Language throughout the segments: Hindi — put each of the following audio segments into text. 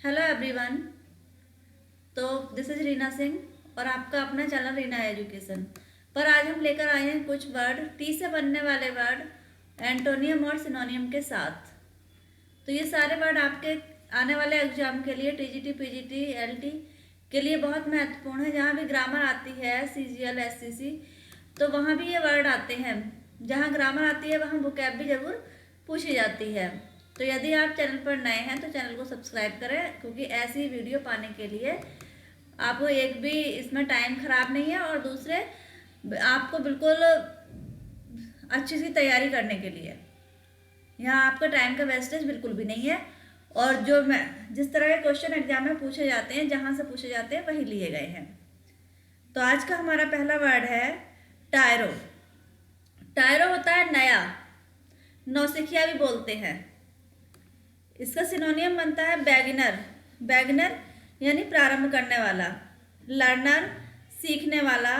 Hello everyone. तो दिस इज रीना सिंह और आपका अपना चैनल रीना एजुकेशन पर आज हम लेकर आए हैं कुछ वर्ड टी से बनने वाले वर्ड एंटोनियम और सिनोनियम के साथ। तो ये सारे वर्ड आपके आने वाले एग्जाम के लिए टीजीटी पीजीटी एलटी के लिए बहुत महत्वपूर्ण है। जहाँ भी ग्रामर आती है सीजीएल एससीसी तो वहाँ भी ये वर्ड आते हैं। जहाँ ग्रामर आती है वहाँ वोकैब भी जरूर पूछी जाती है। तो यदि आप चैनल पर नए हैं तो चैनल को सब्सक्राइब करें, क्योंकि ऐसी वीडियो पाने के लिए आपको एक भी इसमें टाइम ख़राब नहीं है और दूसरे आपको बिल्कुल अच्छी सी तैयारी करने के लिए यहाँ आपका टाइम का वेस्टेज बिल्कुल भी नहीं है। और जो मैं जिस तरह के क्वेश्चन एग्जाम में पूछे जाते हैं, जहाँ से पूछे जाते हैं वही लिए गए हैं। तो आज का हमारा पहला वर्ड है टायरो। टायरो होता है नया, नौसिखिया भी बोलते हैं। इसका सिनोनियम बनता है बैगिनर। बैगिनर यानी प्रारंभ करने वाला, लर्नर सीखने वाला,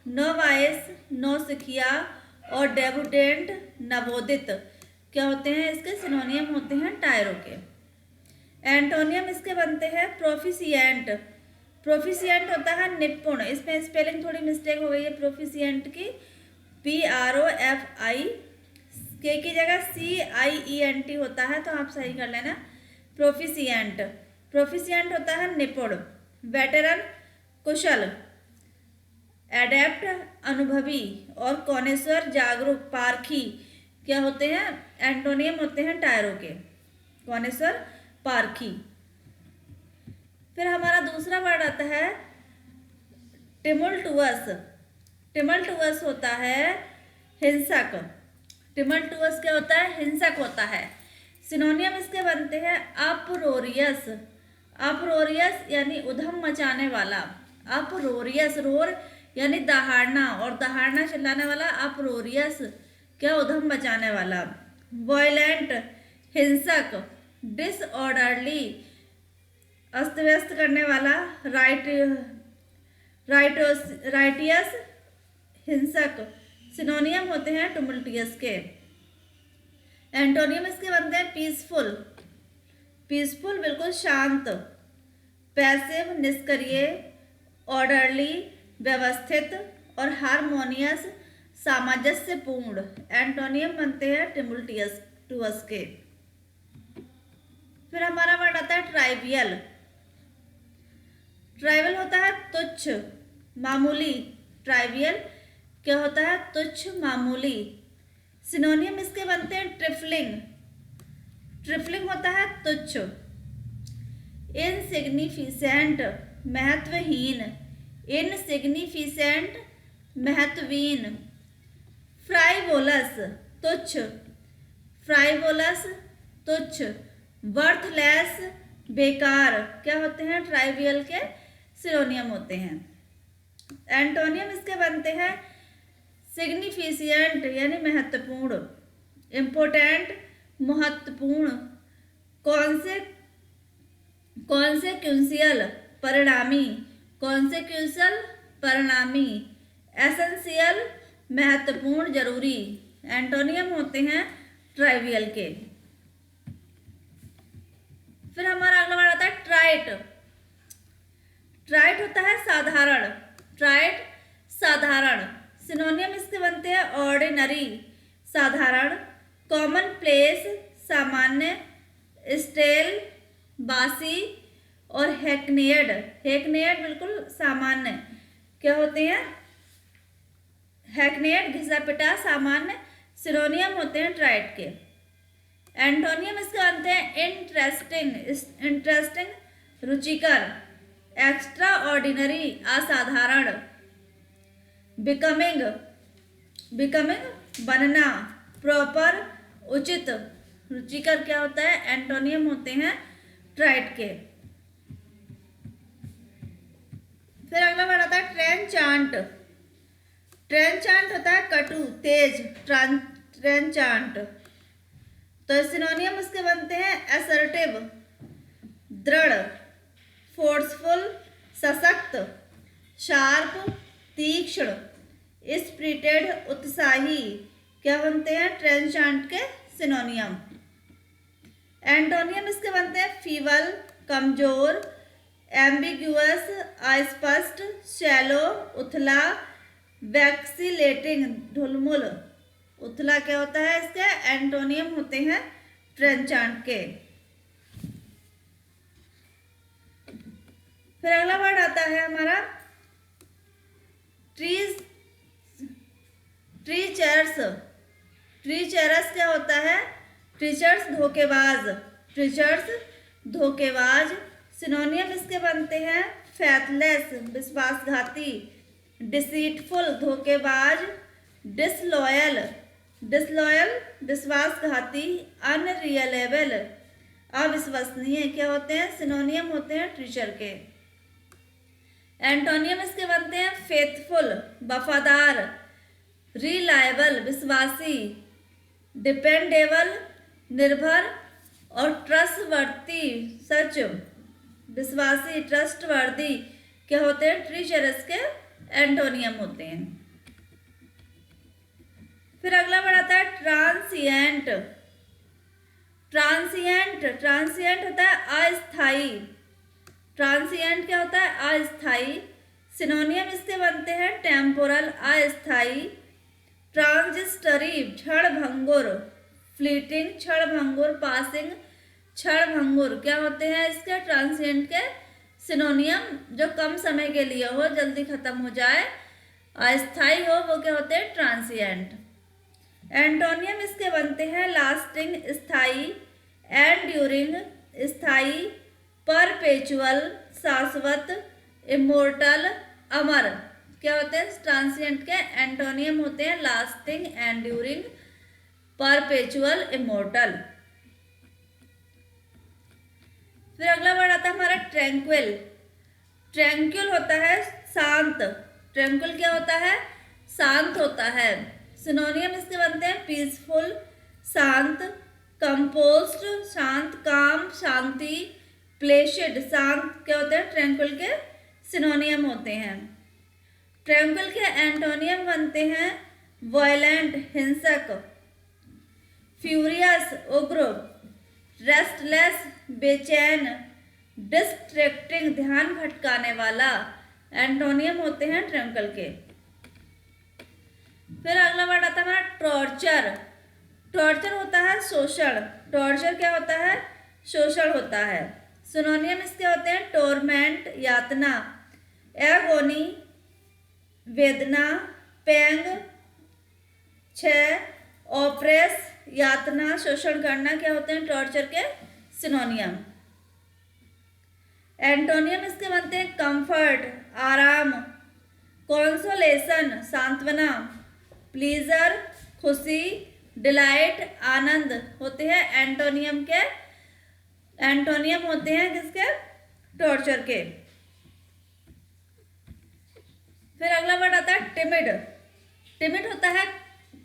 नोवाइस नौसिखिया और डेब्यूटेंट नवोदित क्या होते हैं, इसके सिनोनियम होते हैं टायरो के। एंटोनियम इसके बनते हैं प्रोफिशिएंट। प्रोफिशिएंट होता है निपुण। इसमें स्पेलिंग थोड़ी मिस्टेक हो गई है प्रोफिशिएंट की, PROFI के की जगह CIENT होता है, तो आप सही कर लेना। प्रोफिशिएंट प्रोफिशिएंट होता है निपुण। वेटरन कुशल, एडेप्ट अनुभवी और कॉनेसर जागरूक पारखी क्या होते हैं, एंटोनियम होते हैं टायरो के, कॉनेसर पारखी। फिर हमारा दूसरा वर्ड आता है टिमुल्टुअस। टिमुल्टुअस होता है हिंसक। टिमल्टुअस क्या होता है, हिंसक होता है। सिनोनियम इसके बनते हैं अपरोरियस। अपरोरियस यानी उधम मचाने वाला। अपरोरियस, रोर यानी दहाड़ना और दहाड़ना चिल्लाने वाला। अपरोरियस क्या, उधम मचाने वाला। वायलेंट हिंसक, डिसऑर्डरली अस्त व्यस्त करने वाला। राइटियस हिंसक सिनोनियम होते हैं टुमुल्टियस के। एंटोनियम इसके बनते हैं पीसफुल। पीसफुल बिल्कुल शांत। पैसिव निष्क्रिय, ऑर्डरली व्यवस्थित और हारमोनियस सामंजस्यपूर्ण एंटोनियम बनते हैं टिमुल्टियस के। फिर हमारा वर्ड आता है ट्राइवियल। ट्राइवियल होता है तुच्छ मामूली। ट्राइवियल क्या होता है, तुच्छ मामूली। सिनोनियम इसके बनते हैं ट्रिफलिंग। ट्रिफलिंग होता है तुच्छ। इनसिग्निफिसेंट महत्वहीन। इनसिग्निफिसेंट महत्वहीन। फ्राइवोलस तुच्छ। फ्राइवोलस तुच्छ। वर्थलेस बेकार क्या होते हैं, ट्राइवियल के सिनोनियम होते हैं। एंटोनियम इसके बनते हैं सिग्निफिशिएंट यानी महत्वपूर्ण, इम्पोर्टेंट महत्वपूर्ण, कॉन्सेक्वेंशियल परिणामी, कॉन्सेक्वेंशियल परिणामी, एसेंशियल महत्वपूर्ण जरूरी एंटोनियम होते हैं ट्राइवियल के। फिर हमारा अगला वर्ड आता है ट्राइट। ट्राइट होता है साधारण। ट्राइट साधारण। सिनोनियम इसके बनते हैं ऑर्डिनरी साधारण, कॉमन प्लेस सामान्य, स्टेल बासी और हैकनेड। हैकनेड बिल्कुल सामान्य क्या होते हैं, हैकनेड घिसा पिटा सामान्य सिनोनियम होते हैं ट्राइट के। एंटोनियम इसके बनते हैं इंटरेस्टिंग। इंटरेस्टिंग रुचिकर, एक्स्ट्रा ऑर्डिनरी असाधारण, बिकमिंग बिकमिंग बनना, प्रॉपर उचित। रुचिकर क्या होता है, एंटोनियम होते हैं ट्राइट के। फिर अगला वर्ड आता है ट्रेंचांट। ट्रेंचांट होता है कटु तेज, ट्रेंचांट। तो सिनोनियम इसके बनते हैं असर्टिव दृढ़, फोर्सफुल सशक्त, शार्प तीक्ष्ण, स्पिरिटेड उत्साही क्या बनते हैं ट्रेंचांट के सिनोनियम। एंटोनियम इसके बनते हैं फीबल कमजोर, एम्बिग्यूअस अस्पष्ट, शैलो उथला, वैक्सीलेटिंग ढुलमुल। उथला क्या होता है, इसके एंटोनियम होते हैं ट्रेंचांट के। फिर अगला वर्ड आता है हमारा ट्रीज, ट्रीचर्स। ट्रीचरस क्या होता है, ट्रीचर्स धोखेबाज, ट्रीचर्स धोखेबाज। सिनोनियम इसके बनते हैं फैथलेस विश्वासघाती, डिसीटफुल धोखेबाज, डिसलॉयल, डिसलॉयल विश्वासघाती, अनरियलेबल अविश्वसनीय क्या होते हैं, सिनोनियम होते हैं ट्रीचर के। एंटोनियम इसके बनते हैं फेथफुल वफादार, रिलायबल विश्वासी, डिपेंडेबल निर्भर, और ट्रस्टवर्दी सच विश्वासी ट्रस्टवर्दी क्या होते हैं, ट्रीचरस के एंटोनियम होते हैं। फिर अगला वर्ड आता है ट्रांसिएंट। ट्रांसिएंट, ट्रांसिएंट होता है अस्थाई, ट्रांसिएंट क्या होता है, अस्थाई। सिनोनियम इसके बनते हैं टेम्पोरल अस्थाई, ट्रांजिस्टरी क्षणभंगुर, फ्लीटिंग क्षणभंगुर, पासिंग क्षणभंगुर क्या होते हैं इसके ट्रांसिएंट के सिनोनियम, जो कम समय के लिए हो, जल्दी खत्म हो जाए, अस्थाई हो, वो क्या होते हैं ट्रांसिएंट। एंटोनियम इसके बनते हैं लास्टिंग स्थाई, एंड्यूरिंग स्थाई, परपेचुअल शाश्वत, इमोर्टल अमर क्या होते हैं ट्रांसिएंट के एंटोनियम होते हैं लास्टिंग, एंड्यूरिंग, परपेचुअल, इमोर्टल। फिर अगला वर्ड आता है हमारा ट्रैंक्विल। ट्रैंक्विल होता है शांत, ट्रैंक्विल क्या होता है, शांत होता है। सिनोनियम इसके बनते हैं पीसफुल शांत, कंपोज्ड शांत, काम शांति, प्लेशिड शांत क्या होते हैं ट्रैंक्विल के सिनोनियम होते हैं। ट्रैंक्विल के एंटोनियम बनते हैं वायलेंट हिंसक, फ्यूरियस उग्र, रेस्टलेस बेचैन, डिस्ट्रैक्टिंग ध्यान भटकाने वाला एंटोनियम होते हैं ट्रैंक्विल के। फिर अगला वर्ड आता है हमारा टॉर्चर। टॉर्चर होता है शोषण, टॉर्चर क्या होता है, शोषण होता है। सिनोनियम इसके होते हैं टोरमेंट यातना, एगोनी वेदना, पेंग क्षय, ऑप्रेस यातना शोषण करना क्या होते हैं टॉर्चर के सिनोनियम। एंटोनियम इसके बनते हैं कंफर्ट आराम, कॉन्सोलेशन सांत्वना, प्लीजर खुशी, डिलाइट आनंद होते हैं एंटोनियम के, एंटोनियम होते हैं किसके टॉर्चर के। फिर अगला वर्ड आता है टिमिड। टिमिड होता है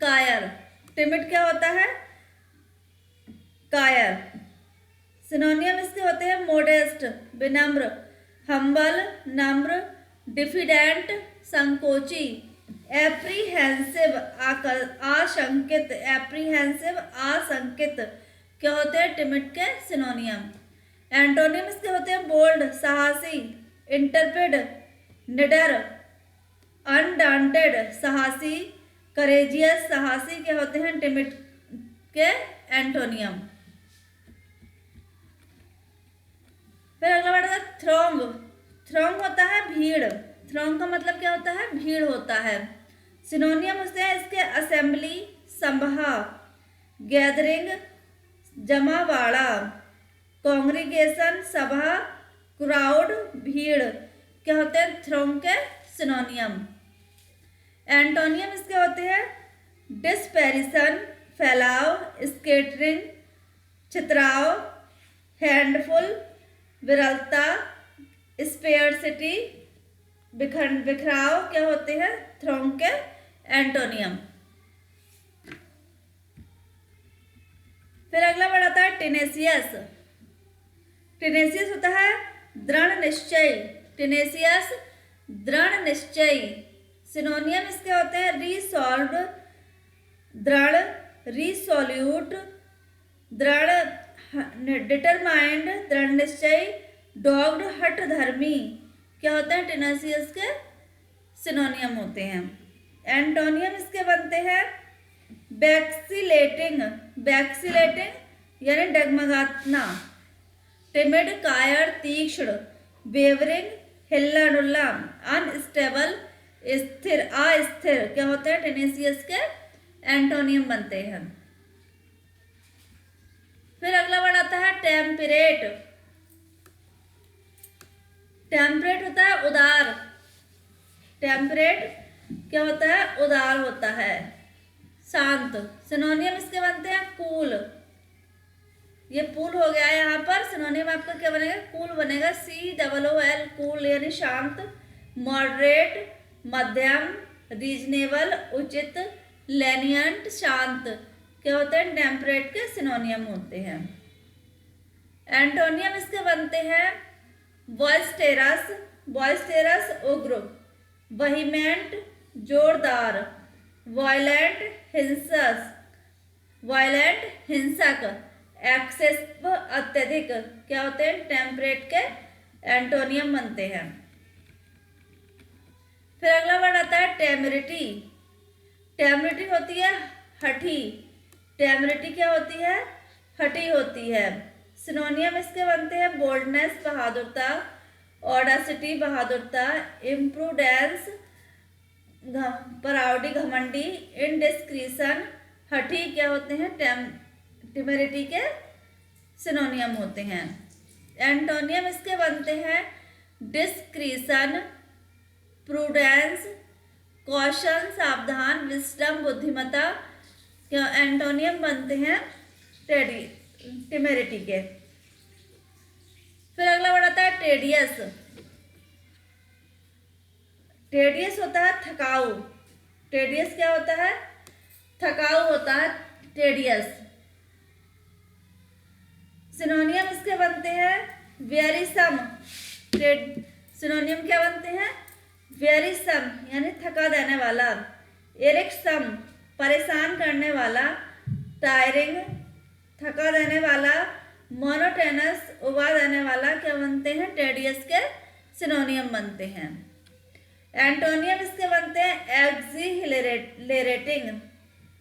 कायर, टिमिड क्या होता है कायर। सिनोनियम इसके होते हैं मोडेस्ट विनम्र, हम्बल नम्र, डिफिडेंट संकोची, एप्रीहेंसिव आशंकित, एप्रीहेंसिव आशंकित क्या होते हैं टिमिड के सिनोनियम। एंटोनियम इसके होते हैं बोल्ड साहसी, इंटरप्रेड निडर, अनडांटेड साहसी, करेजियस साहसी क्या होते हैं टिमिड के एंटोनियम। फिर अगला वर्ड है थ्रोंग। थ्रोंग होता है भीड़, थ्रोंग का मतलब क्या होता है भीड़ होता है। सिनोनियम होते हैं इसके असेंबली सभा, गैदरिंग जमावाड़ा, कांग्रीगेशन सभा, क्राउड भीड़ क्या होते हैं थ्रोंग के सिनोनियम। एंटोनियम इसके होते हैं डिस्पेरिसन फैलाव, स्कैटरिंग छितराव, हैंडफुल विरलता, स्पेयरसिटी बिखराव क्या होते हैं थ्रोंग के एंटोनियम। फिर अगला वर्ड आता है टेनेसियस। टेनेसियस होता है दृढ़ निश्चय, टेनेसियस दृढ़ निश्चय। सिनोनियम इसके होते हैं रिसॉल्व्ड दृढ़, रिसोल्यूट दृढ़, डिटरमाइंड दृढ़ निश्चय, डॉग्ड हट धर्मी क्या होता है, टेनेसियस के सिनोनियम होते हैं। एंटोनियम इसके बनते हैं वैक्सीलेटिंग, वैक्सीलेटिंग यानी डगमगाना, टिमिड कायर तीक्ष्ण, वेवरिंग हिल्ला डुल्ला, अनस्टेबल स्थिर अस्थिर क्या होते हैं, टेनेसियस के एंटोनियम बनते हैं। फिर अगला वर्ड आता है टेम्परेट। टेम्परेट होता है उदार, टेम्परेट क्या होता है, उदार होता है, शांत। सिनोनियम इसके बनते हैं कूल, ये कूल हो गया यहाँ पर। सिनोनियम आपका क्या बनेगा, कूल बनेगा, COOL कूल यानी शांत। मॉडरेट मध्यम, रीजनेबल उचित, लेनियंट शांत क्या होते हैं, टेम्परेट के सिनोनियम होते हैं। एंटोनियम इसके बनते हैं बॉयस्टेरस, बॉयस्टेरस उग्र, वहीमेंट जोरदार, वायलेंट हिंसक, वायलेंट हिंसक, एक्सेसिव अत्यधिक क्या होते हैं, टेम्परेट के एंटोनियम बनते हैं। फिर अगला वर्ड आता है टेमरिटी। टेमरिटी होती है हठी, टेमरिटी क्या होती है, हठी होती है। सिनोनियम इसके बनते हैं बोल्डनेस बहादुरता, ऑडासिटी बहादुरता, इम्प्रूडेंस प्राउडी घमंडी, इनडिस्क्रिशन हठी क्या होते हैं, टेमरिटी के सिनोनियम होते हैं। एंटोनियम इसके बनते हैं डिस्क्रिशन, प्रूडेंस, कॉशन सावधान, विस्डम बुद्धिमता क्या एंटोनियम बनते हैं टेमेरिटी के। फिर अगला वर्ड आता है टेडियस। टेडियस होता है थकाऊ, टेडियस क्या होता है, थकाऊ होता है टेडियस। सिनोनियम इसके बनते हैं वेरिसम, सिनोनियम क्या बनते हैं, वेरिसम यानी थका देने वाला, इरिक्सम परेशान करने वाला, टायरिंग थका देने वाला, मोनोटेनस उबा देने वाला क्या बनते हैं, टेडियस के सिनोनियम बनते हैं। एंटोनियम इसके बनते हैं एक्सिलरेटिंग,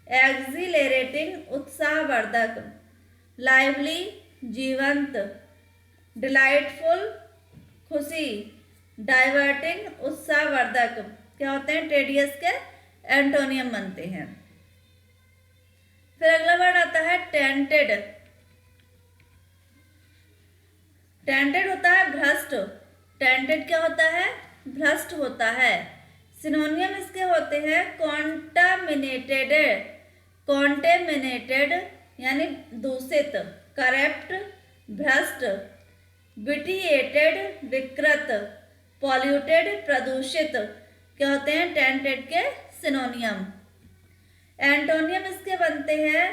एक्सिलरेटिंग उत्साहवर्धक, लाइवली जीवंत, डिलाइटफुल खुशी, डाइवर्टिंग उत्साहवर्धक क्या होते हैं, टेडियस के एंटोनियम बनते हैं। फिर अगला वर्ड आता है टेंटेड। टेंटेड होता है भ्रष्ट, टेंटेड क्या होता है, भ्रष्ट होता है। सिनोनियम इसके होते हैं कॉन्टामिनेटेड, कॉन्टेमिनेटेड यानी दूषित, करप्ट भ्रष्ट, विटिएटेड विकृत, पॉल्यूटेड प्रदूषित क्या होते हैं, टेंटेड के सिनोनियम। एंटोनियम इसके बनते हैं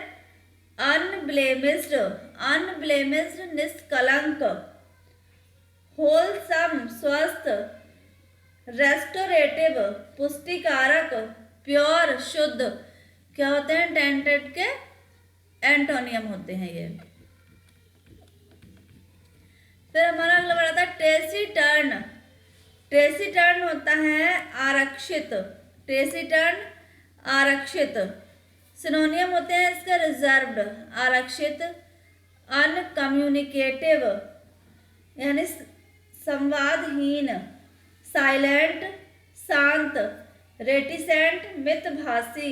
अनब्लेमिस्ड, अनब्लेमिस्ड निष्कलंक, होलसम स्वस्थ, रेस्टोरेटिव पुष्टिकारक, प्योर शुद्ध क्या होते हैं, टेंटेड के एंटोनियम होते हैं ये। फिर हमारा अगला वर्ड आता है टेसिटर्न। टेसिटर्न होता है आरक्षित, टेसिटर्न आरक्षित। सिनोनियम होते हैं इसका रिजर्व्ड आरक्षित, अनकम्युनिकेटिव यानी संवादहीन, साइलेंट शांत, रेटिसेंट मितभाषी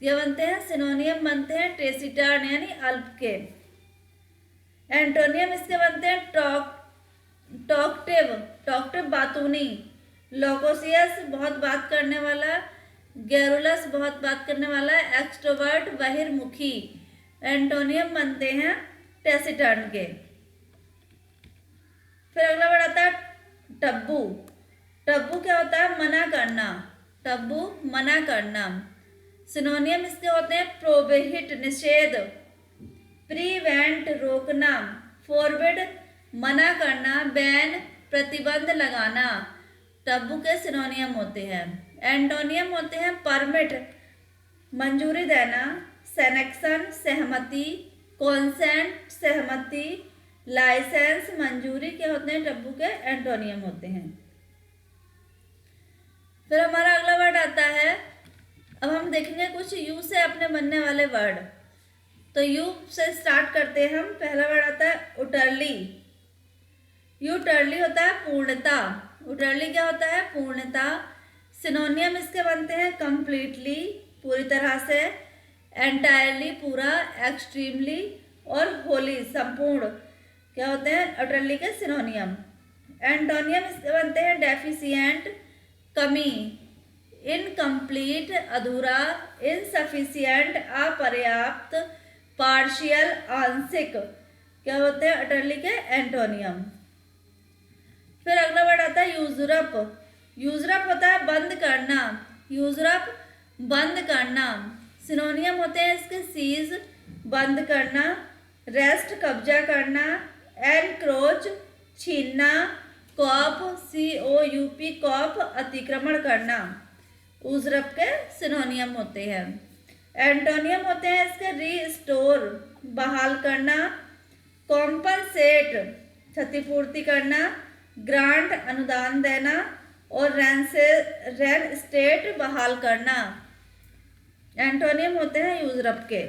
ये बनते हैं सिनोनियम बनते हैं टेसिटर्न यानी अल्प के। एंटोनियम इसके बनते हैं टॉकटिव, टॉकटिव बातूनी, लोकोसियस बहुत बात करने वाला, गैरुलस बहुत बात करने वाला, एक्सट्रोवर्ट बहिर्मुखी एंटोनियम बनते हैं टेसिटर्न के। फिर अगला वर्ड आता है टब्बू। टब्बू क्या होता है, मना करना, टब्बू मना करना। सिनोनियम इसके होते हैं प्रोहिबिट निषेध, प्रिवेंट रोकना, फॉरबिड मना करना, बैन प्रतिबंध लगाना टब्बू के सिनोनियम होते हैं। एंटोनियम होते हैं परमिट मंजूरी देना, सेनेक्शन सहमति, कॉन्सेंट सहमति, लाइसेंस, मंजूरी क्या होते हैं, टब्बू के एंटोनियम होते हैं। फिर हमारा अगला वर्ड आता है, अब हम देखेंगे कुछ यू से अपने बनने वाले वर्ड। तो यू से स्टार्ट करते हैं हम। पहला वर्ड आता है उटरली। यूटरली होता है पूर्णता। उटरली क्या होता है, पूर्णता। सिनोनियम इसके बनते हैं कंप्लीटली, पूरी तरह से, एंटायरली, पूरा, एक्सट्रीमली और होली, संपूर्ण, क्या होते हैं उटरली के सिनोनियम। एंटोनियम इसके बनते हैं डेफिशिएंट, कमी, इनकम्प्लीट, अधूरा, इनसफिशिएंट, अपर्याप्त, पार्शियल, आंशिक, क्या होते हैं उटरली के एंटोनियम। फिर अगला वर्ड आता है यूजरअप। यूजरअप होता है बंद करना। यूजरअप बंद करना। सिनोनियम होते हैं इसके सीज, बंद करना, रेस्ट, कब्जा करना, एनक्रोच, छीनना, कॉप, COUP, कॉप, अतिक्रमण करना, यूजरअप के सिनोनियम होते हैं। एंटोनियम होते हैं इसके रीस्टोर, बहाल करना, कॉम्पनसेट, क्षतिपूर्ति करना, ग्रांट, अनुदान देना और रेन स्टेट, बहाल करना, एंटोनियम होते हैं यूजरअप के।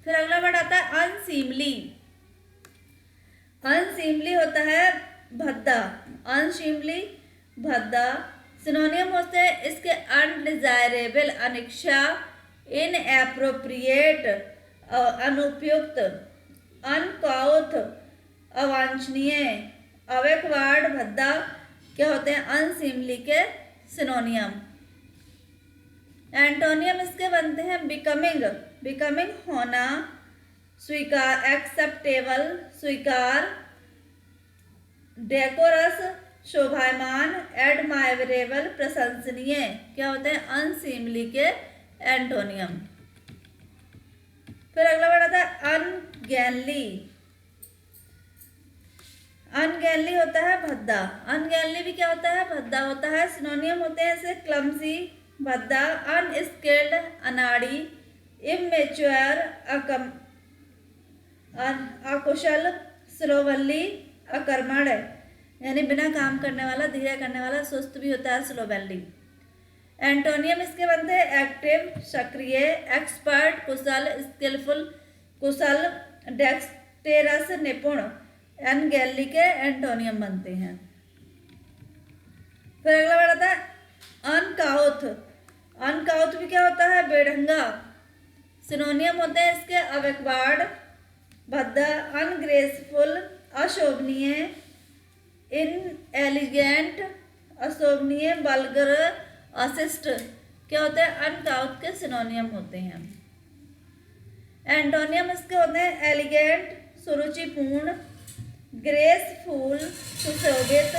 फिर अगला वर्ड आता है अनसीमली। अनसीमली होता है भद्दा। अनसीमली, भद्दा। सिनोनियम होते हैं इसके अनडिजायरेबल, अनिच्छा, इनएप्रोप्रिएट, अनुपयुक्त, अनकाउथ, अवांछनीय, अवेकवर्ड, भद्दा, क्या होते हैं अनसीमली के सिनोनियम। एंटोनियम इसके बनते हैं बिकमिंग। बिकमिंग होना, स्वीकार, एक्सेप्टेबल, स्वीकार, डेकोरस, शोभायमान, एडमायरेबल, प्रशंसनीय, क्या होते हैं अनसीमली के एंटोनियम। फिर अगला वर्ड आता है अनगैनली। अनगैनली होता है भद्दा। अनगैनली भी क्या होता है, भद्दा होता है। सिनोनियम होते हैं ऐसे क्लमसी, भद्दा, अनस्किल्ड, अनाड़ी, इमेच्योर, अकुशल, स्लोवली, अकर्मण, यानी बिना काम करने वाला, धीरे करने वाला, सुस्त भी होता है स्लोवली। एंटोनियम इसके बनते हैं एक्टिव, सक्रिय, एक्सपर्ट, कुशल, स्किलफुल, कुशल, डेक्सटेरस, निपुण, अनगैनली के एंटोनियम बनते हैं। फिर अगला वर्ड आता है अनकाउथ। अनकाउथ भी क्या होता है, बेढंगा। सिनोनियम होते हैं इसके अवेकवर्ड, भद्दा, अनग्रेसफुल, अशोभनीय, इनएलिगेंट, अशोभनीय, वल्गर, अशिष्ट, क्या होते हैं अनकाउथ के सिनोनियम होते हैं। एंटोनियम इसके होते हैं एलिगेंट, सुरुचिपूर्ण, ग्रेसफुल, सुशोभित,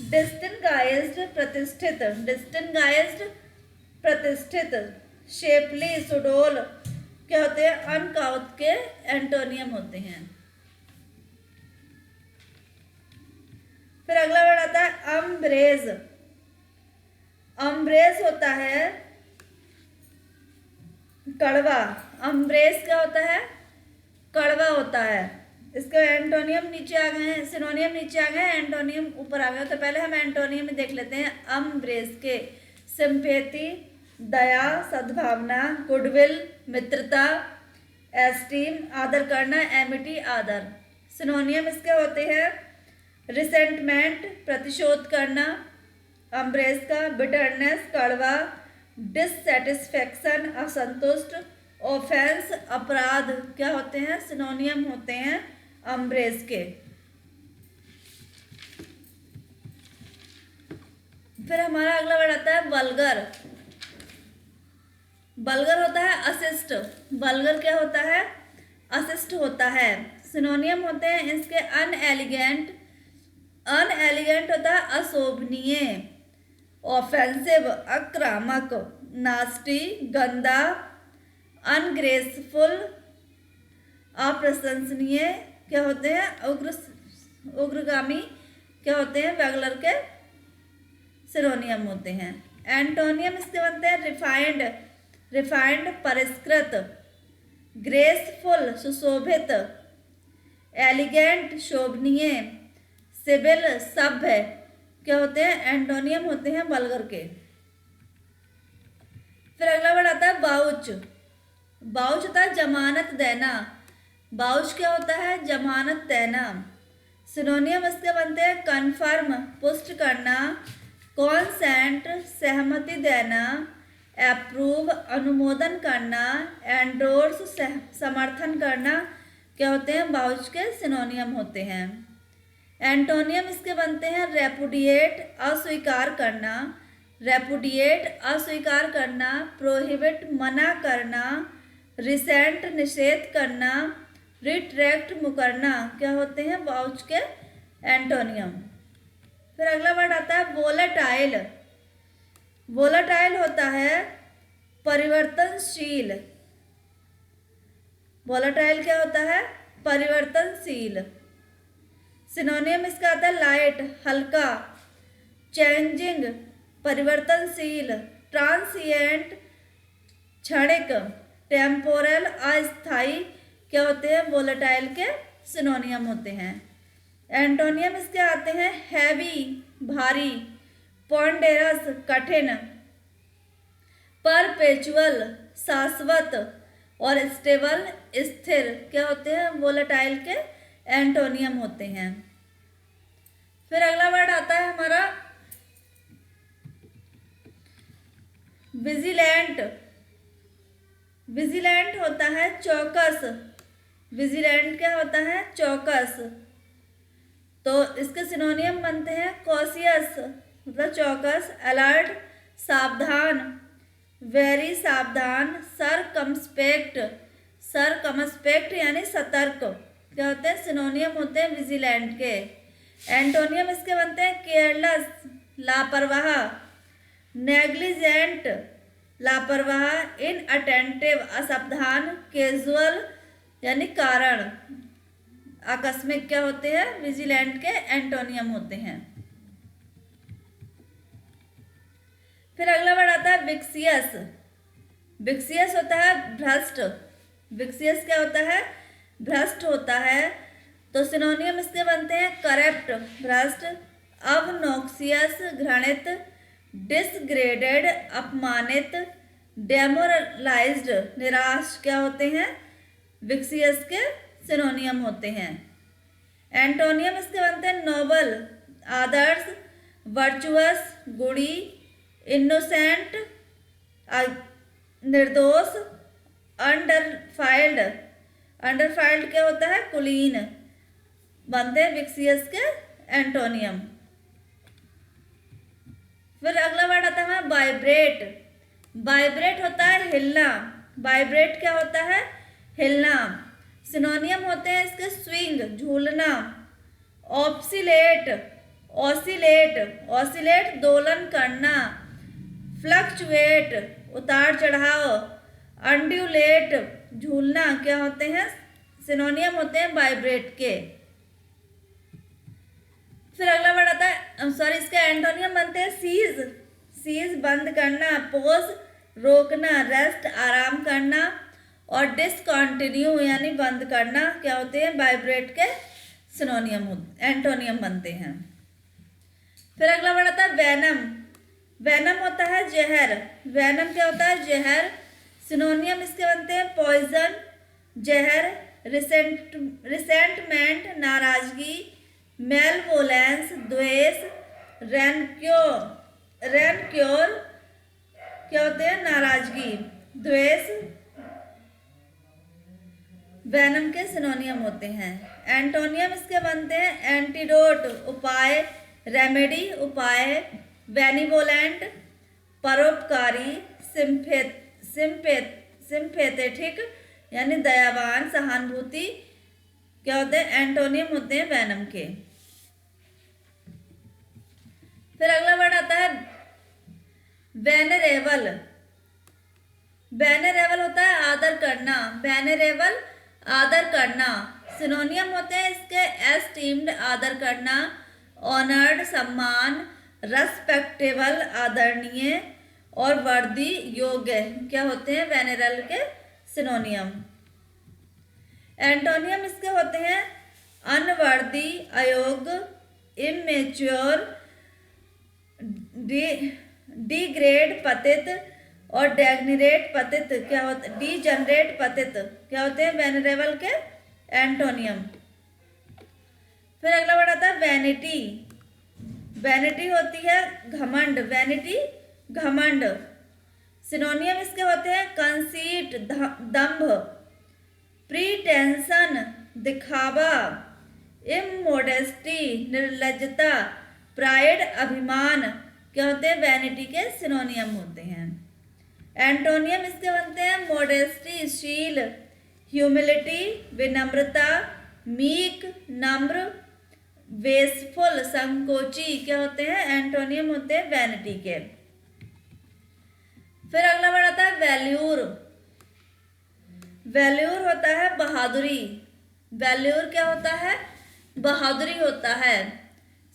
डिस्टिंगाइज्ड, प्रतिष्ठित, डिस्टिंगाइज्ड, प्रतिष्ठित, शेपली, सुडोल, क्या होते हैं अनकाउथ के एंटोनियम होते हैं। फिर अगला वर्ड आता है अम्ब्रेज। अम्ब्रेज होता है कड़वा। अम्ब्रेज क्या होता है, कड़वा होता है। इसके एंटोनियम नीचे आ गए हैं, सिनोनियम नीचे आ गए, एंटोनियम ऊपर आ गए। तो पहले हम एंटोनियम में देख लेते हैं अम्ब्रेज के। सिंपैथी, दया, सद्भावना, गुडविल, मित्रता, एस्टीम, आदर करना, एमिटी, आदर। सिनोनियम इसके होते हैं रिसेंटमेंट, प्रतिशोध करना, अम्ब्रेज का, बिटरनेस, कड़वा, डिससेटिस्फैक्शन, असंतुष्ट, ऑफेंस, अपराध, क्या होते हैं सिनोनियम होते हैं अम्ब्रेज के। फिर हमारा अगला वर्ड आता है वल्गर। वल्गर होता है अशिष्ट। वल्गर क्या होता है, अशिष्ट होता है। सिनोनियम होते हैं इसके अनएलिगेंट। अनएलिगेंट होता है अशोभनीय, ऑफेंसिव, आक्रामक, नास्टी, गंदा, अनग्रेसफुल, अप्रशंसनीय, क्या होते हैं उग्रगामी, क्या होते हैं वल्गर के सिनोनियम होते हैं। एंटोनियम इसके बनते हैं रिफाइंड, रिफाइंड, परिष्कृत, ग्रेसफुल, सुशोभित, एलिगेंट शोभनीय, सिविल सभ्य क्या होते हैं, एंटोनियम होते हैं वल्गर के। फिर अगला वर्ड आता है बाउच। बाउच होता है जमानत देना। बाउच क्या होता है, जमानत देना। सिनोनियम इसके बनते हैं कन्फर्म पुष्ट करना, कॉन्सेंट सहमति देना, अप्रूव अनुमोदन करना, एंडोर्स समर्थन करना क्या होते हैं, बाउच के सिनोनियम होते हैं। एंटोनियम इसके बनते हैं रेपुडिएट अस्वीकार करना, रेपुडिएट अस्वीकार करना, प्रोहिबिट मना करना, रिसेंट निषेध करना, रिट्रैक्ट मुकरना क्या होते हैं बाउच के एंटोनियम। फिर अगला वर्ड आता है वोलेटाइल। वोलेटाइल होता है परिवर्तनशील। वोलेटाइल क्या होता है, परिवर्तनशील। सिनोनियम इसका आता है लाइट हल्का, चेंजिंग परिवर्तनशील, ट्रांसिएंट क्षणिक, टेम्पोरल अस्थायी क्या होते हैं, वोलेटाइल के सिनोनियम होते हैं। एंटोनियम इसके आते हैं हैवी भारी, पॉन्डेरस कठिन, परपेचुअल शाश्वत और स्टेबल स्थिर क्या होते हैं, वोलेटाइल के एंटोनियम होते हैं। फिर अगला वर्ड आता है हमारा विजिलेंट। विजिलेंट होता है चौकस। विजिलेंट क्या होता है, चौकस। तो इसके सिनोनियम बनते हैं कॉशियस मतलब चौकस, अलर्ट सावधान, वेरी सावधान, सरकमस्पेक्ट, सरकमस्पेक्ट यानी सतर्क क्या होते हैं, सिनोनियम होते हैं विजिलेंट के। एंटोनियम इसके बनते हैं केयरलेस लापरवाह, नेग्लिजेंट लापरवाह, इनअटेंटिव असावधान, कैजुअल यानी कारण आकस्मिक क्या होते हैं, विजिलेंट के एंटोनियम होते हैं। फिर अगला वर्ड आता है विक्सियस। विक्सियस होता है भ्रष्ट। विक्सियस क्या होता है, भ्रष्ट होता है। तो सिनोनियम इसके बनते हैं करप्ट भ्रष्ट, अबनॉक्सियस घृणित, डिसग्रेडेड अपमानित, डेमोरलाइज्ड निराश क्या होते हैं, विक्सियस के सिनोनियम होते हैं। एंटोनियम इसके बनते हैं नोबल आदर्श, वर्चुअस गुणी, इनोसेंट निर्दोष, अंडरफाइल्ड, अंडरफाइल्ड क्या होता है, कुलीन बनते हैं विक्सियस के एंटोनियम। फिर अगला वर्ड आता है वाइब्रेट। वाइब्रेट होता है हिलना। वाइब्रेट क्या होता है, हिलना। सिनोनियम होते हैं इसके स्विंग झूलना, ऑप्सिलेट ऑसिलेट, ऑसिलेट दोलन करना, फ्लक्चुएट उतार चढ़ाव, अंड्यूलेट झूलना क्या होते हैं, सिनोनियम होते हैं वाइब्रेट के। फिर अगला वर्ड आता है सॉरी इसके एंटोनियम बनते हैं सीज। सीज बंद करना, पोज रोकना, रेस्ट आराम करना और डिसकंटिन्यू यानी बंद करना क्या होते हैं, वाइब्रेट के सिनोनियम एंटोनियम बनते हैं। फिर अगला वर्ड आता है वेनम। वेनम होता है जहर। वेनम क्या होता है, जहर। सिनोनियम इसके बनते हैं पॉइजन जहर, रिसेंटमेंट नाराजगी, मेलवोलेंस द्वेष, रैनक्योर क्या होते हैं, नाराजगी द्वेष वेनम के सिनोनियम होते हैं। एंटोनियम इसके बनते हैं एंटीडोट उपाय, रेमेडी उपाय, बेनिवोलेंट परोपकारी, सिंपैथेटिक यानी दयावान सहानुभूति क्या होते हैं, एंटोनियम होते हैं वेनम के। फिर अगला वर्ड आता है वेनरेबल। वेनरेबल होता है आदर करना, वेनरेबल आदर करना। सिनोनियम होते हैं इसके एस्टीम्ड आदर करना, ऑनर्ड सम्मान, रेस्पेक्टेबल आदरणीय और वर्दी योग्य क्या होते हैं, वेनरेबल के सिनोनियम। एंटोनियम इसके होते हैं अनवर्दी, अयोग्य, इमेच्योर, डिग्रेड पतित, और डेगनरेट पतित क्या होता है, डीजनरेट पतित क्या होते हैं, वेनरेबल के एंटोनियम। फिर अगला वर्ड आता है वैनिटी। वैनिटी होती है घमंड, वैनिटी घमंड। सिनोनियम इसके होते हैं कंसीट दंभ, प्रीटेंशन दिखावा, इमोडेस्टी निर्लज्जता, प्राइड अभिमान क्या होते हैं, वैनिटी के सिनोनियम होते हैं। एंटोनियम इसके बनते हैं मोडेस्टी शील, ह्यूमिलिटी विनम्रता, मीक नम्र, वेस्टफुल संकोची क्या होते हैं, एंटोनियम होते हैं वैनिटी के। फिर अगला वर्ड आता है वैल्यूर। वैल्यूर होता है बहादुरी। वैल्यूर क्या होता है, बहादुरी होता है।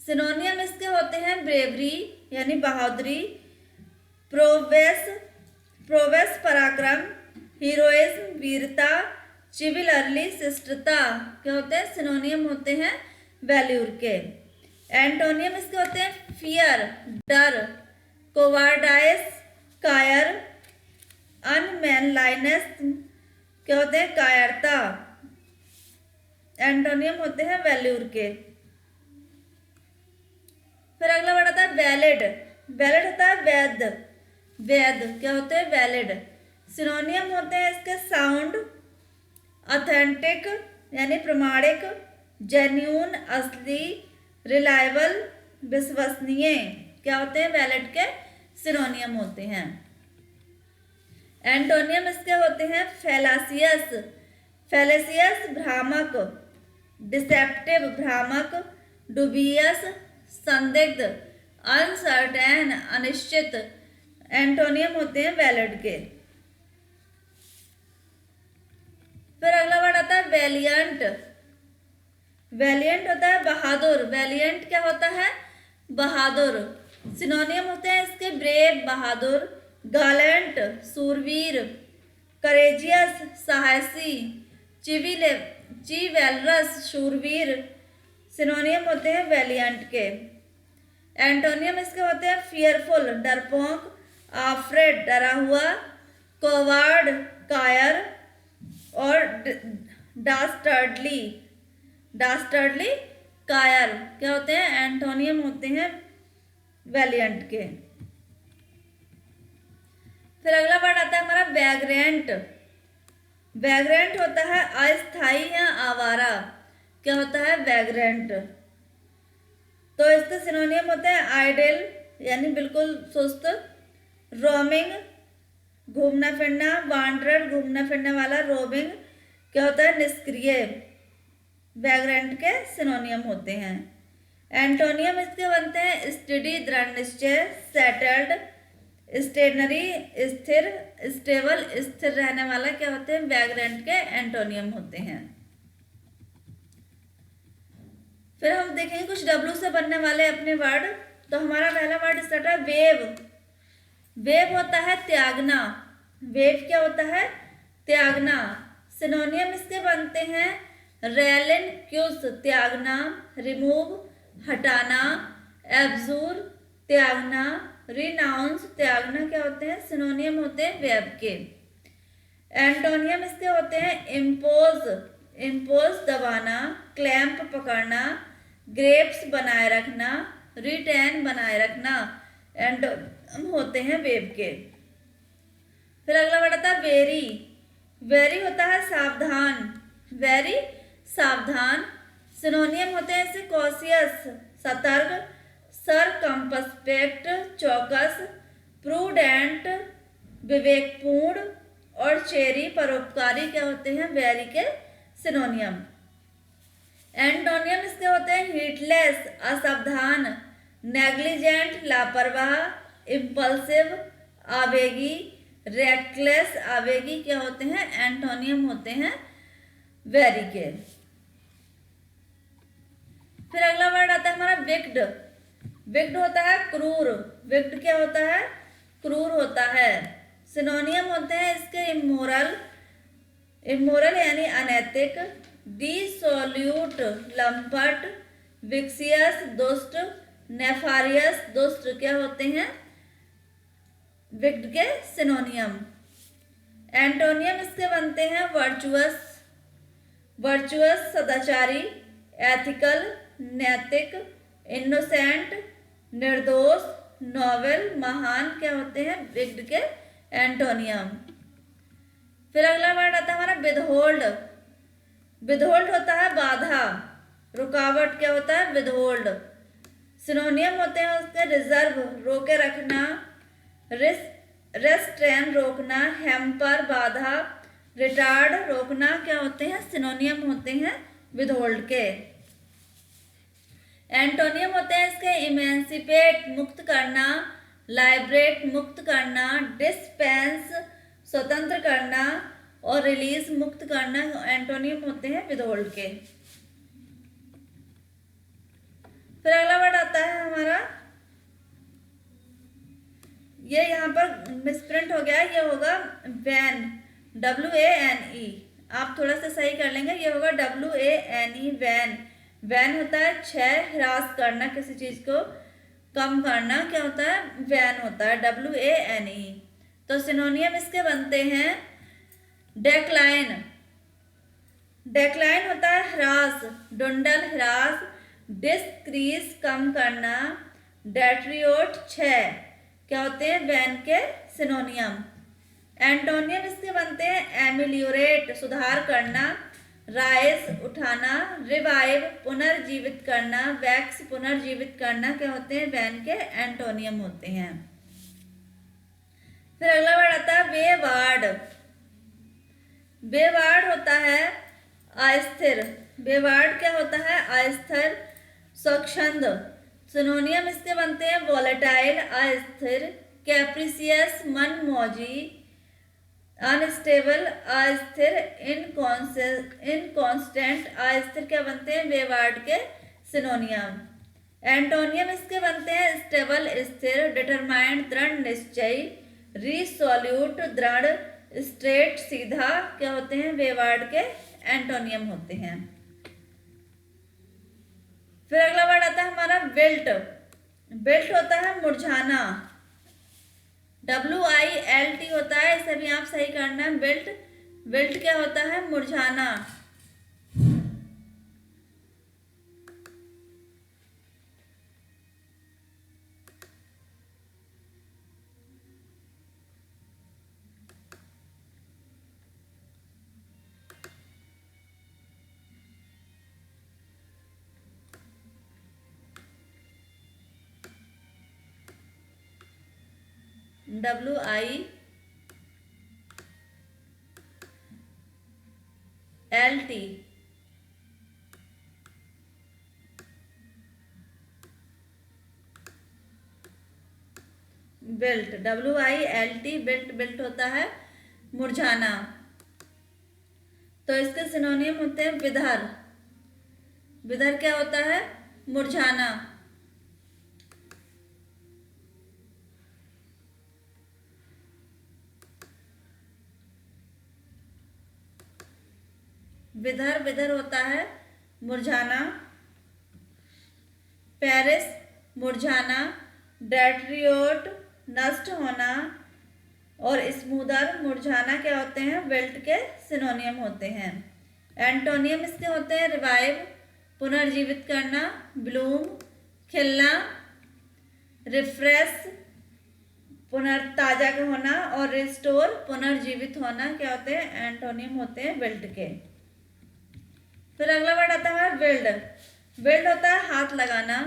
सिनोनियम इसके होते हैं ब्रेवरी यानी बहादुरी, प्रोवेस पराक्रम, हीरोइज्म वीरता, चिविलरली शिष्टता क्या होते हैं, सिनोनियम होते हैं वैल्यूर के। एंटोनियम इसके होते हैं फियर डर, कोवार्डाइस कायर, अनमैनलाइनेस क्या होते हैं, कायरता, एंटोनियम होते हैं वैल्यूर के। फिर अगला वर्ड आता है वैलिड। वैलिड होता है वैध, वैध क्या होते हैं, वैलिड। सिनोनियम होते हैं इसके साउंड, ऑथेंटिक यानी प्रमाणिक, जेन्यून असली, रिलायबल विश्वसनीय क्या होते हैं, वैलिड के सिनोनियम होते हैं। एंटोनियम इसके होते हैं फैलासियस, फैलेसियस भ्रामक, डिसेप्टिव भ्रामक, डुबियस संदिग्ध, अनसर्टेन अनिश्चित, एंटोनियम होते हैं वैलिड के। फिर अगला वर्ड आता है वैलियंट। वैलियंट होता है बहादुर। वैलियंट क्या होता है, बहादुर। सिनोनियम होते हैं इसके ब्रेव बहादुर, गालेंट सूरवीर, करेजियस साहसी, चिवेलरस शूरवीर, सिनोनियम होते हैं वैलियंट के। एंटोनियम इसके होते हैं फियरफुल डरपोक, आफ्रेड डरा हुआ, कोवार्ड कायर, और डास्टर्डली डास्टर्डली कायर क्या होते हैं, एंटोनियम होते हैं वैलियंट के। फिर अगला वर्ड आता है हमारा वैग्रेंट। वैग्रेंट होता है अस्थाई या आवारा क्या होता है, वैग्रेंट। तो इसके सिनोनियम होते हैं आइडल यानी बिल्कुल सुस्त, रोमिंग घूमना फिरना, वांडरर घूमना फिरने वाला, रोमिंग क्या होता है, निष्क्रिय, वैग्रेंट के सिनोनियम होते हैं। एंटोनियम इसके बनते हैं स्टडी दृढ़ निश्चय, सेटल्ड, स्टेशनरी स्थिर, स्टेबल स्थिर रहने वाला क्या होते हैं, वैग्रेंट के एंटोनियम होते हैं। फिर हम देखेंगे कुछ डब्ल्यू से बनने वाले अपने वर्ड। तो हमारा पहला वर्ड स्टार्ट है वेव। वेव होता है त्यागना। वेव क्या होता है, त्यागना। सिनोनियम इसके बनते हैं रेलिन क्यूस त्यागना, रिमूव हटाना, एब्जूर त्यागना, रिनाउंस त्यागना क्या होते हैं, सिनोनियम होते हैं वेव के। एंटोनियम इसके होते हैं इम्पोज, इम्पोज दबाना, क्लैंप पकड़ना, ग्रेप्स बनाए रखना, रिटेन बनाए रखना, एंटोनियम होते हैं वेव के। फिर अगला वर्ड आता है वेरी। वेरी होता है सावधान, वेरी सावधान। सिनोनियम होते हैं इसे कॉशियस सतर्क, सरकमस्पेक्ट चौकस, प्रूडेंट विवेकपूर्ण, और चेरी परोपकारी क्या होते हैं, वेरी के सिनोनियम। एंटोनियम इसके होते हैं हीटलेस असावधान, नेग्लिजेंट लापरवाह, इम्पल्सिव आवेगी, रेकलेस आवेगी क्या होते हैं, एंटोनियम होते हैं वेरी के। फिर अगला वर्ड आता है हमारा विक्ड। विक्ड होता है क्रूर। विक्ड क्या होता है, क्रूर होता है। सिनोनियम होते हैं इसके इमोरल, इमोरल यानी अनैतिक, डिसोल्यूट लंपट, विक्सियस दुष्ट, नेफारियस दुष्ट क्या होते हैं विक्ड के सिनोनियम। एंटोनियम इसके बनते हैं वर्चुअस, वर्चुअस सदाचारी, एथिकल नैतिक, इनोसेंट निर्दोष, नोवेल महान क्या होते हैं विक्ड के एंटोनियम। फिर अगला वर्ड आता है हमारा विदहोल्ड। विदहोल्ड होता है बाधा, रुकावट क्या होता है विदहोल्ड। सिनोनियम होते हैं उसके रिजर्व रोके रखना, रेस्ट्रेन रोकना, हैम्पर बाधा, रिटार्ड रोकना क्या होते हैं सिनोनियम होते हैं विदहोल्ड के। एंटोनियम होते हैं इसके इमेंसिपेट मुक्त करना, लाइब्रेट मुक्त करना, डिस्पेंस स्वतंत्र करना और रिलीज मुक्त करना एंटोनियम होते हैं विदहोल्ड के। फिर अगला वर्ड आता है हमारा, ये यहाँ पर मिसप्रिंट हो गया, ये होगा वैन, WANE। आप थोड़ा सा सही कर लेंगे, ये होगा WANE वैन। वैन होता है क्षय ह्रास करना, किसी चीज को कम करना क्या होता है वैन होता है WANE। तो सिनोनियम इसके बनते हैं डेक्लाइन, डेक्लाइन होता है ह्रास, डुंडल ह्रास, डिस्क्रीज कम करना, डेट्रियोट क्षय क्या होते हैं वैन के सिनोनियम। एंटोनियम इसके बनते हैं एमिलियोरेट सुधार करना, राइज उठाना, रिवाइव पुनर्जीवित करना, वैक्स पुनर्जीवित करना क्या होते हैं वैन के एंटोनियम होते हैं। फिर अगला वर्ड आता है बेवार्ड। बेवार्ड होता है अस्थिर, बेवार्ड क्या होता है अस्थिर, स्वच्छंद। सिनोनियम इसके बनते हैं वॉलेटाइल अस्थिर, कैप्रिसियस मनमौजी, अनस्टेबल अस्थिर, इनकॉन्स्टेंट अस्थिर क्या बनते हैं बेवार्ड के सिनोनियम। एंटोनियम इसके बनते हैं स्टेबल स्थिर, डिटरमाइंड दृढ़ निश्चय, रिसोल्यूट दृढ़, स्ट्रेट सीधा क्या होते हैं बेवार्ड के एंटोनियम होते हैं। फिर अगला वर्ड आता है हमारा विल्ट। विल्ट होता है मुरझाना, WILT होता है, इसे भी आप सही करना है विल्ट। विल्ट क्या होता है मुरझाना। WILT built, WILT built, built होता है मुरझाना। तो इसके सिनोनियम होते हैं विधर। विधर क्या होता है मुरझाना। विधर, विधर होता है मुरझाना। पेरिस मुरझाना, डेट्रियोट नष्ट होना और स्मूदर मुरझाना क्या होते हैं विल्ट के सिनोनियम होते हैं। एंटोनियम इसके होते हैं रिवाइव पुनर्जीवित करना, ब्लूम खिलना, रिफ्रेश पुनर्ताजा होना और रिस्टोर पुनर्जीवित होना क्या होते हैं एंटोनियम होते हैं विल्ट के। फिर अगला वर्ड आता है विल्ड। विल्ड होता है हाथ लगाना।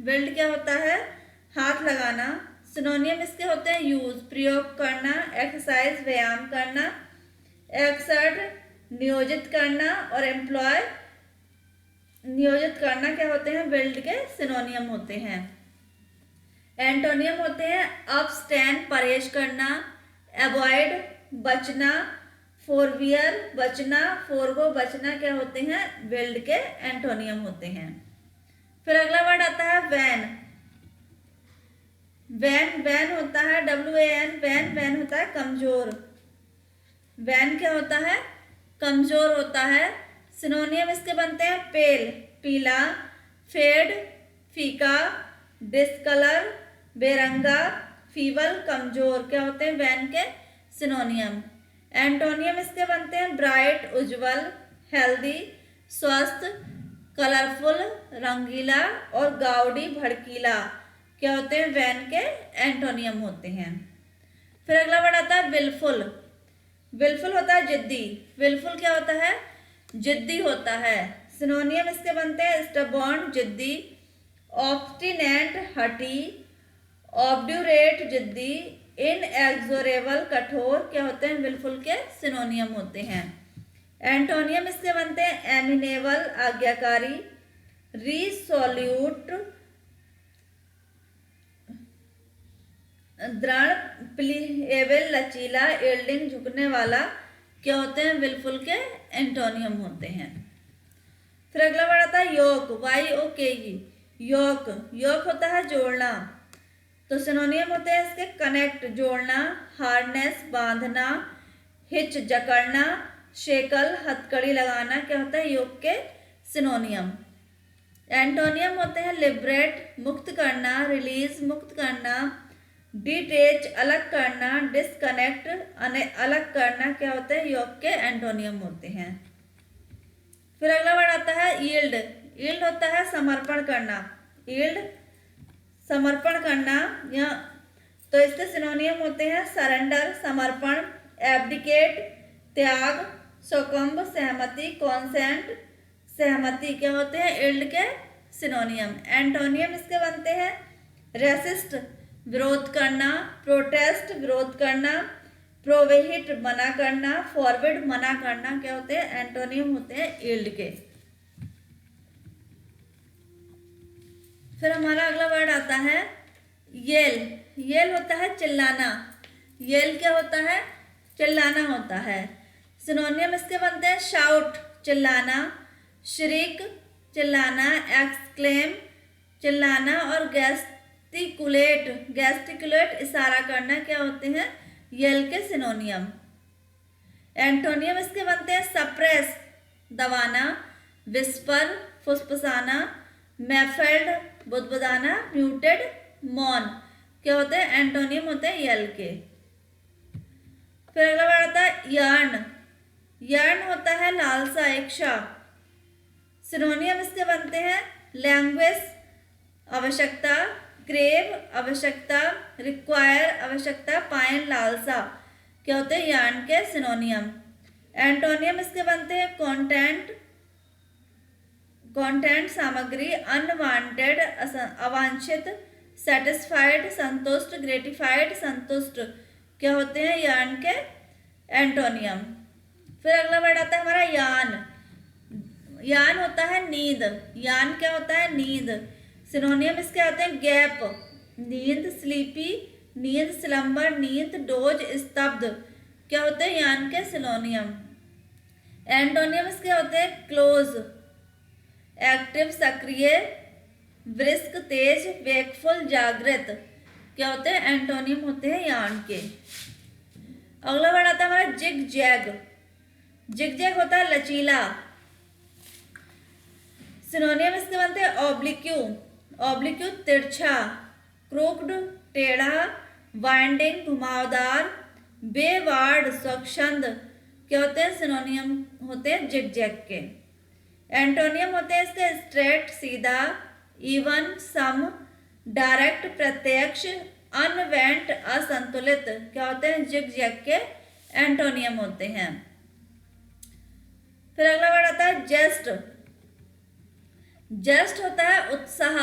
विल्ड क्या होता है हाथ लगाना। सिनोनियम इसके होते हैं यूज प्रयोग करना, एक्सरसाइज व्यायाम करना, एक्सर्ट नियोजित करना और एम्प्लॉय नियोजित करना क्या होते हैं विल्ड के सिनोनियम होते हैं। एंटोनियम होते हैं अब्सटेन परहेज करना, अवॉइड बचना, फोरवियर बचना, फोरगो बचना क्या होते हैं विल्ड के एंटोनियम होते हैं। फिर अगला वर्ड आता है वैन। वैन, वैन होता है WAN वैन, वैन होता है कमजोर। वैन क्या होता है कमजोर होता है। सिनोनियम इसके बनते हैं पेल पीला, फेड फीका, डिस्कलर बेरंगा, फीबल कमजोर, क्या होते हैं वैन के सिनोनियम। एंटोनियम इसके बनते हैं ब्राइट उज्जवल, हेल्दी स्वस्थ, कलरफुल रंगीला और गाउडी भड़कीला, क्या होते हैं वैन के एंटोनियम होते हैं। फिर अगला वर्ड आता है विलफुल। विलफुल होता है जिद्दी। विलफुल क्या होता है? जिद्दी होता है। सिनोनियम इसके बनते हैं स्टबॉर्न जिद्दी, ऑब्स्टिनेट हठी, ऑब्ड्यूरेट जिद्दी, इनएक्सोरेबल कठोर, क्या होते हैं विलफुल के सिनोनियम होते हैं। एंटोनियम इसके बनते हैं एमिनेबल आज्ञाकारी, रिसोल्यूट दृढ़, प्लीएबल लचीला, यील्डिंग झुकने वाला, क्या होते हैं विलफुल के एंटोनियम होते हैं। फिर अगला वर्ड आता है योक, YOKE। योक योक होता है जोड़ना, तो सिनोनियम होते हैं इसके कनेक्ट जोड़ना, हार्डनेस बांधना, हिच जकड़ना, शेकल हथकड़ी लगाना, क्या होता है योक के सिनोनियम। एंटोनियम होते हैं लिबरेट मुक्त करना, रिलीज मुक्त करना, डिटेच अलग करना, डिस्कनेक्ट अलग करना, क्या होते हैं योग के एंटोनियम होते हैं। फिर अगला वर्ड आता है यील्ड। यील्ड होता है समर्पण करना, यील्ड समर्पण करना, या तो इसके सिनोनियम होते हैं सरेंडर समर्पण, एब्डिकेट त्याग, सोकम्ब सहमति, कॉन्सेंट सहमति, क्या होते हैं यील्ड के सिनोनियम। एंटोनियम इसके बनते हैं रेसिस्ट विरोध करना, प्रोटेस्ट विरोध करना, प्रोहिबिट मना करना, फॉरवर्ड मना करना, क्या होते हैं एंटोनियम होते हैं यील्ड के। फिर हमारा अगला वर्ड आता है येल। येल होता है चिल्लाना। येल क्या होता है? चिल्लाना होता है। सिनोनियम इसके बनते हैं शाउट चिल्लाना, श्रीक चिल्लाना, एक्सक्लेम चिल्लाना और गैस्टिकुलेट इशारा करना, क्या होते हैं येल के सिनोनियम। एंटोनियम इसके बनते हैं सप्रेस दबाना, विस्पर फुसफुसाना, मैफेल्ड बुदबुदाना, म्यूटेड मौन, क्या होते हैं एंटोनियम होते हैं यल के। फिर अगला वर्ड आता है यर्न। यर्न होता है लालसा इच्छा। सिनोनियम इसके बनते हैं लैंग्वेज आवश्यकता, क्रेव आवश्यकता, रिक्वायर आवश्यकता, पाइन लालसा, क्या होते हैं यार्न के सिनोनियम। एंटोनियम इसके बनते हैं कंटेंट सामग्री, अनवांटेड अवांछित, सेटिस्फाइड संतुष्ट, ग्रेटिफाइड संतुष्ट, क्या होते हैं यार्न के एंटोनियम। फिर अगला वर्ड आता है हमारा यान। यान होता है नींद। यान क्या होता है? नींद। सिनोनियम इसके आते हैं गैप नींद, स्लीपी नींद, स्लम्बर नींद, डोज स्तब्ध, क्या होते हैं यान के सिनोनियम। एंटोनियम इसके होते हैं क्लोज एक्टिव सक्रिय, ब्रिस्क तेज, वेकफुल जागृत, क्या होते हैं एंटोनियम होते हैं यान के। अगला वर्ड आता है हमारा जिग जैग। जिग जैग होता है लचीला। सिनोनियम इसके बनते हैं ऑब्लिक्यू। ऑब्लिक्यू तिरछा, क्रूक्ड टेढ़ा, वाइंडिंग घुमावदार, बेवार्ड स्वच्छंद, क्या होते हैं सिनोनियम होते हैं जिग जैग के। एंटोनियम होते हैं इसके स्ट्रेट सीधा, इवन सम, डायरेक्ट प्रत्यक्ष, अनवेंट असंतुलित, क्या होते हैं जिग जैग के एंटोनियम होते हैं। फिर अगला वर्ड आता है जस्ट। जस्ट होता है उत्साह।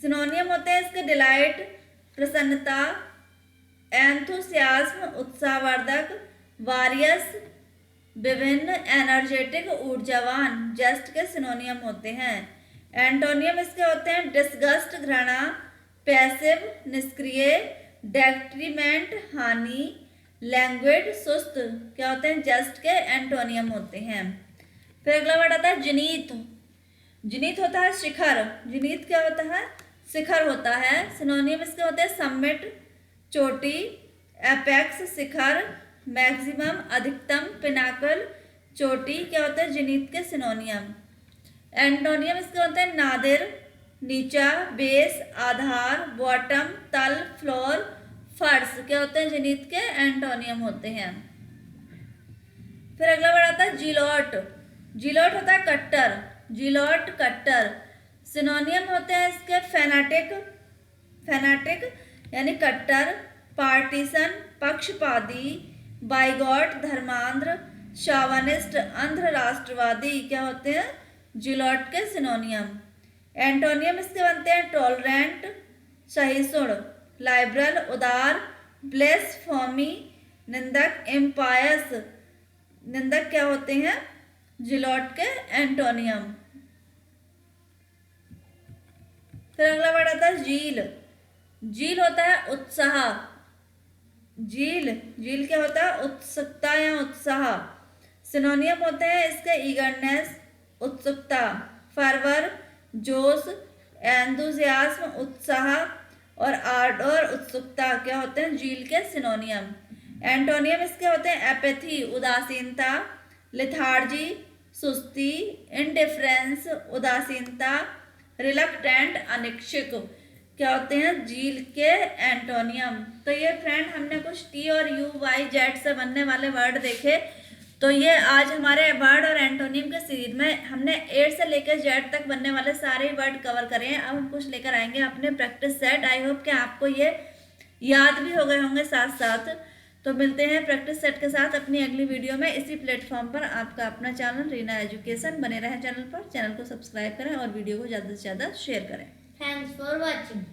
सिनोनियम होते हैं इसके डिलाइट प्रसन्नता, एंथुसियाज्म उत्साहवर्धक, वारियस विभिन्न, एनर्जेटिक ऊर्जावान, जस्ट के सिनोनियम होते हैं। एंटोनियम इसके होते हैं डिस्गस्ट घृणा, पैसिव निष्क्रिय, डेट्रीमेंट हानि, लैंग्वेड सुस्त, क्या होते हैं जस्ट के एंटोनियम होते हैं। फिर अगला वर्ड आता है जिनीत। जिनीत होता है शिखर। जिनीत क्या होता है? शिखर होता है। सिनोनियम इसके होते हैं समिट चोटी, एपेक्स शिखर, मैक्सिमम अधिकतम, पिनाकल, चोटी क्या होता है जिनीत के सिनोनियम। एंटोनियम इसके होते हैं नादिर, नीचा, बेस, आधार, बॉटम, तल, फ्लोर, फर्श क्या होते हैं जिनीत के एंटोनियम होते हैं। फिर अगला वर्ड आता है जिलोट। जिलोट होता है कट्टर, जिलोट कट्टर। सिनोनियम होते हैं इसके फेनाटिक, फेनाटिक यानी कट्टर, पार्टीशन पक्षपाती, बाइगॉट धर्मांध्र, शावनिस्ट अंध्र राष्ट्रवादी क्या होते हैं जिलोट के सिनोनियम। एंटोनियम इसके बनते हैं टॉलरेंट सहिष्णु, लाइबरल उदार, ब्लेसफेमी निंदक, एम्पायस निंदक क्या होते हैं जिलोट के एंटोनियम। फिर अगला वर्ड आता है झील। झील होता है उत्साह, झील, झील क्या होता है उत्सुकता या उत्साह। सिनोनियम होते हैं इसके ईगरनेस उत्सुकता, फरवर जोश, एंथुसियाज्म उत्साह, और आर्डर उत्सुकता क्या होते हैं झील के सिनोनियम। एंटोनियम इसके होते हैं एपैथी उदासीनता, लेथार्जी सुस्ती, इंडिफरेंस उदासीनता, रिलक्टेंट अनिच्छुक क्या होते हैं झील के एंटोनियम। तो ये फ्रेंड हमने कुछ टी और यू वाई जेड से बनने वाले वर्ड देखे। तो ये आज हमारे वर्ड और एंटोनियम के सीरीज में हमने ए से लेकर जेड तक बनने वाले सारे वर्ड कवर करे हैं। अब हम कुछ लेकर आएंगे अपने प्रैक्टिस सेट। आई होप कि आपको ये याद भी हो गए होंगे साथ साथ। तो मिलते हैं प्रैक्टिस सेट के साथ अपनी अगली वीडियो में इसी प्लेटफॉर्म पर। आपका अपना चैनल रीना एजुकेशन, बने रहें चैनल पर, चैनल को सब्सक्राइब करें और वीडियो को ज़्यादा से ज़्यादा शेयर करें। Thanks for watching.